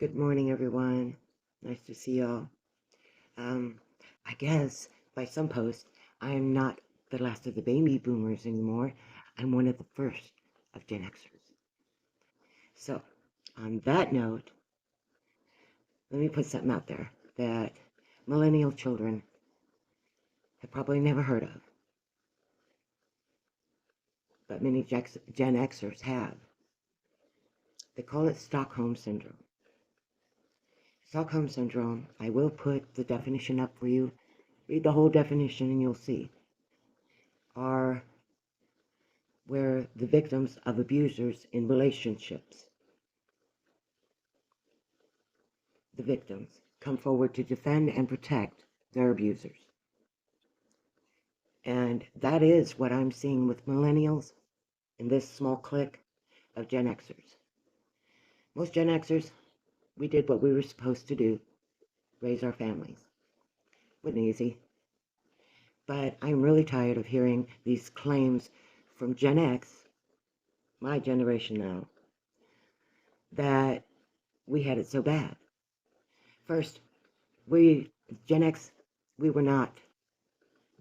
Good morning, everyone. Nice to see y'all. I guess by some posts, I am not the last of the baby boomers anymore. I'm one of the first of Gen Xers. So, on that note, let me put something out there that millennial children have probably never heard of, but many Gen Xers have. They call it Stockholm Syndrome. Stockholm Syndrome, I will put the definition up for you. Read the whole definition and you'll see, are where the victims of abusers in relationships, the victims, come forward to defend and protect their abusers. And that is what I'm seeing with millennials in this small clique of Gen Xers. Most Gen Xers, we did what we were supposed to do, raise our families. Wasn't easy. But I'm really tired of hearing these claims from Gen X, my generation now, that we had it so bad. First, Gen X, we were not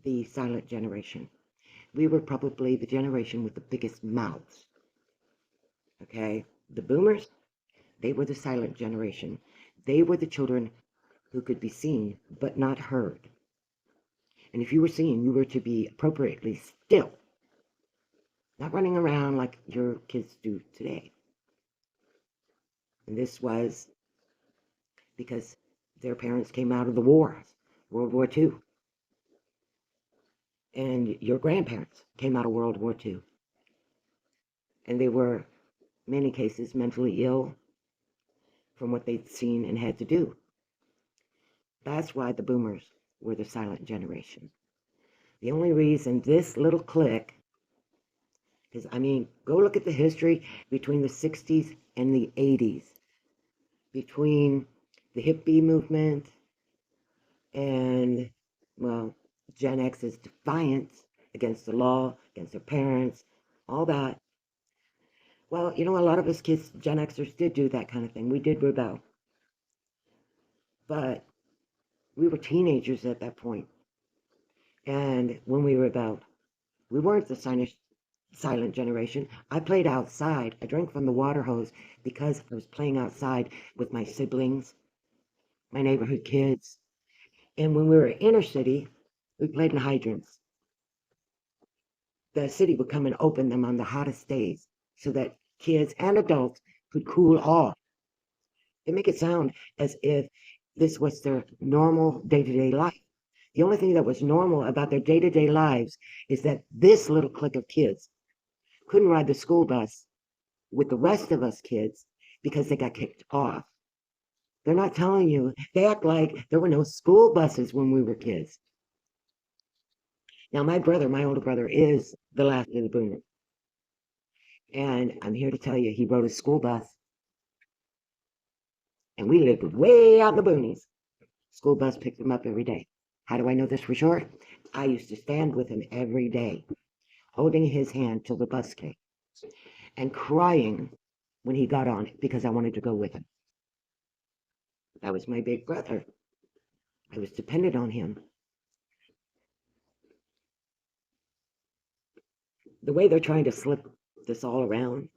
the silent generation. We were probably the generation with the biggest mouths. Okay? The boomers, they were the silent generation. They were the children who could be seen but not heard. And if you were seen, you were to be appropriately still, not running around like your kids do today. And this was because their parents came out of the wars, World War II. And your grandparents came out of World War II. And they were, in many cases, mentally ill from what they'd seen and had to do. That's why the boomers were the silent generation. The only reason this little clique, because go look at the history between the 60s and the 80s, between the hippie movement and, well, Gen X's defiance against the law, against their parents, all that. Well, a lot of us kids, Gen Xers, did do that kind of thing. We did rebel. But we were teenagers at that point. And when we rebelled, we weren't the silent generation. I played outside. I drank from the water hose because I was playing outside with my siblings, my neighborhood kids. And when we were inner city, we played in hydrants. The city would come and open them on the hottest days so that kids and adults could cool off. They make it sound as if this was their normal day-to-day life. The only thing that was normal about their day-to-day lives is that this little clique of kids couldn't ride the school bus with the rest of us kids because they got kicked off. They're not telling you. They act like there were no school buses when we were kids. Now, my older brother, is the last of the boomers. And I'm here to tell you, he rode a school bus. And we lived way out in the boonies. School bus picked him up every day. How do I know this for sure? I used to stand with him every day, holding his hand till the bus came, and crying when he got on it because I wanted to go with him. That was my big brother. I was dependent on him. The way they're trying to slip this all around,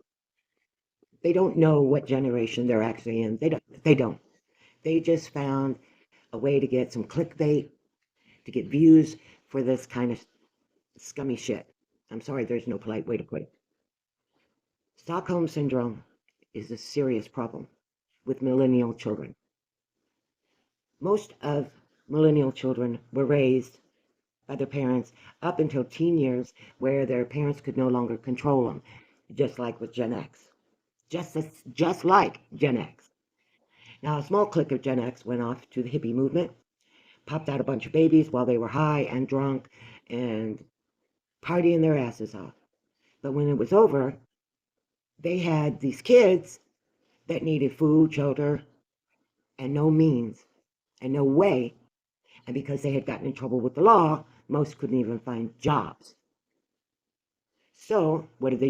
they don't know what generation they're actually in. They don't. They just found a way to get some clickbait, to get views for this kind of scummy shit. I'm sorry, there's no polite way to put it. Stockholm Syndrome is a serious problem with millennial children. Most of millennial children were raised by their parents up until teen years where their parents could no longer control them, just like with Gen X. Just like Gen X. Now, a small clique of Gen X went off to the hippie movement, popped out a bunch of babies while they were high and drunk and partying their asses off. But when it was over, they had these kids that needed food, shelter, and no means and no way. And because they had gotten in trouble with the law, most couldn't even find jobs. So what did?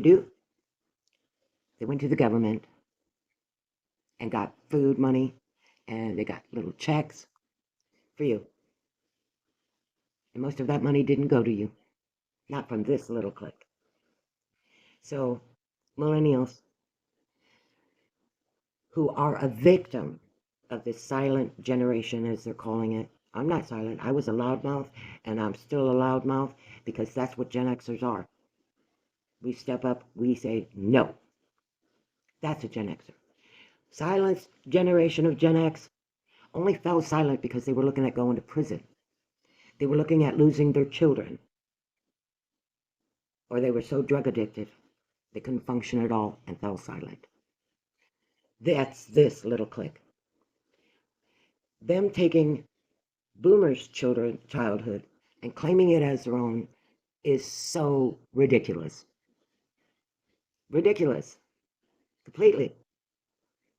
They went to the government and got food money, and they got little checks for you. And most of that money didn't go to you, not from this little clique. So, millennials who are a victim of this silent generation, as they're calling it. I'm not silent. I was a loudmouth, and I'm still a loudmouth because that's what Gen Xers are. We step up, we say no. That's a Gen Xer. Silence generation of Gen X only fell silent because they were looking at going to prison. They were looking at losing their children. Or they were so drug addicted they couldn't function at all and fell silent. That's this little clique. Them taking boomers' childhood and claiming it as their own is so ridiculous. Ridiculous. Completely.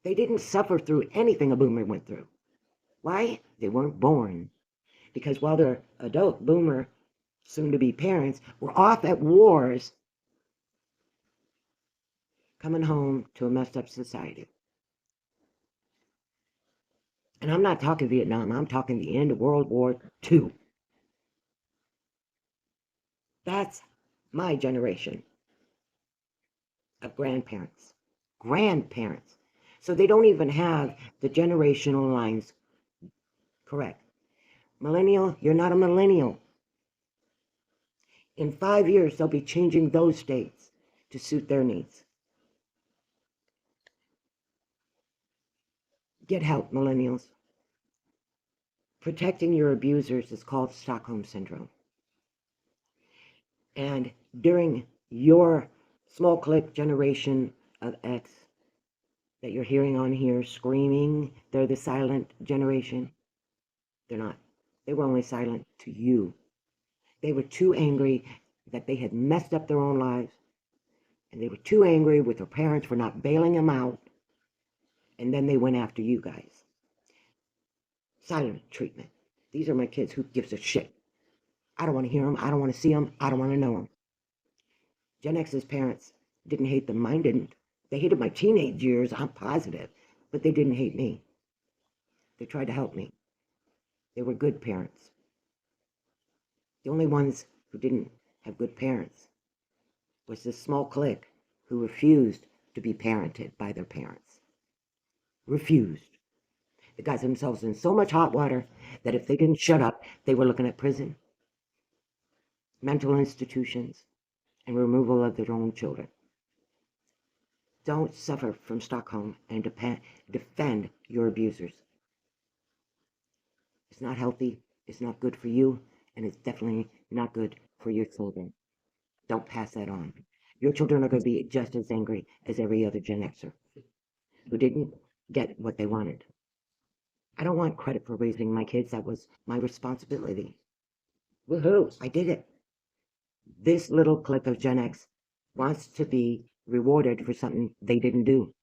They didn't suffer through anything a boomer went through. Why? They weren't born. Because while their adult boomer, soon-to-be parents, were off at wars, coming home to a messed up society. And I'm not talking Vietnam, I'm talking the end of World War II. That's my generation of grandparents. Grandparents. So they don't even have the generational lines correct. Millennial, you're not a millennial. In 5 years, they'll be changing those dates to suit their needs. Get help, millennials. Protecting your abusers is called Stockholm Syndrome. And during your small clique generation of X that you're hearing on here screaming, they're the silent generation. They're not. They were only silent to you. They were too angry that they had messed up their own lives. And they were too angry with their parents for not bailing them out. And then they went after you guys. Silent treatment. These are my kids. Who gives a shit? I don't want to hear them. I don't want to see them. I don't want to know them. Gen X's parents didn't hate them. Mine didn't. They hated my teenage years, I'm positive. But they didn't hate me. They tried to help me. They were good parents. The only ones who didn't have good parents was this small clique who refused to be parented by their parents. Refused. They got themselves in so much hot water that if they didn't shut up, they were looking at prison, mental institutions, and removal of their own children. Don't suffer from Stockholm and defend your abusers. It's not healthy, it's not good for you, and it's definitely not good for your children. Don't pass that on. Your children are going to be just as angry as every other Gen Xer who didn't get what they wanted. I don't want credit for raising my kids. That was my responsibility. Woohoo, I did it. This little clique of Gen X wants to be rewarded for something they didn't do.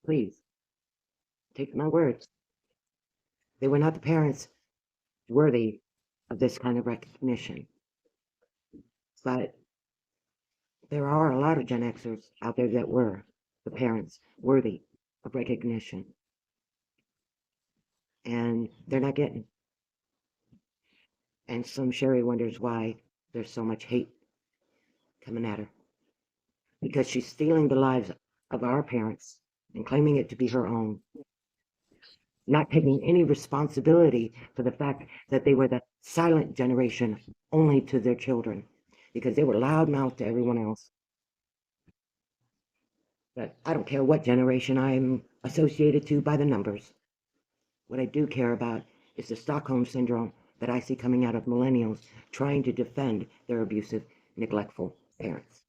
Please, take my words. They were not the parents worthy of this kind of recognition. But there are a lot of Gen Xers out there that were the parents worthy of recognition. And they're not getting. And some Sherry wonders why there's so much hate coming at her. Because she's stealing the lives of our parents and claiming it to be her own. Not taking any responsibility for the fact that they were the silent generation only to their children. Because they were loudmouthed to everyone else. But I don't care what generation I'm associated to by the numbers. What I do care about is the Stockholm Syndrome that I see coming out of millennials trying to defend their abusive, neglectful parents.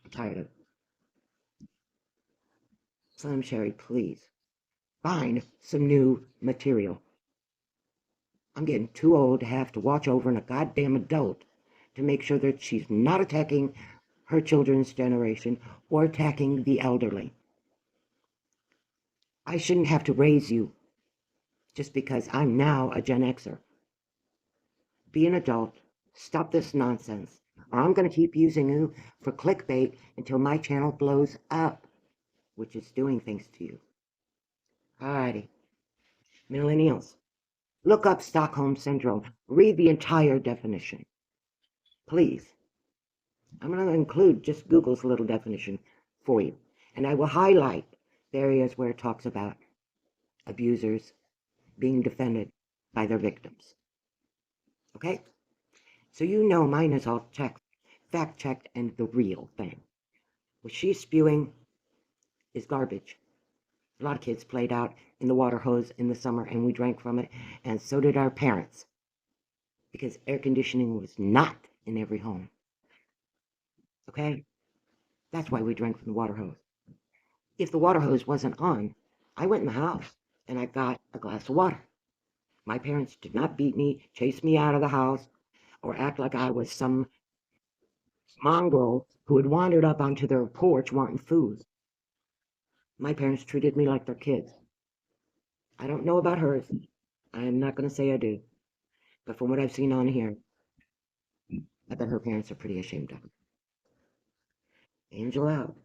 I'm tired of it. Slim Sherry, please, find some new material. I'm getting too old to have to watch over a goddamn adult to make sure that she's not attacking her children's generation or attacking the elderly. I shouldn't have to raise you just because I'm now a Gen Xer. Be an adult, stop this nonsense, or I'm going to keep using you for clickbait until my channel blows up. which is doing things to you. Alrighty, millennials, look up Stockholm Syndrome. Read the entire definition. Please. I'm going to include just Google's little definition for you. And I will highlight the areas where it talks about abusers being defended by their victims. Okay? So you know mine is all checked, fact-checked, and the real thing. What she's spewing is garbage. A lot of kids played out in the water hose in the summer, and we drank from it, and so did our parents, because air conditioning was not in every home. Okay? That's why we drank from the water hose. If the water hose wasn't on, I went in the house and I got a glass of water. My parents did not beat me, chase me out of the house, or act like I was some mongrel who had wandered up onto their porch wanting food. My parents treated me like their kids. I don't know about hers. I'm not going to say I do. But from what I've seen on here, I bet her parents are pretty ashamed of her. Angel out.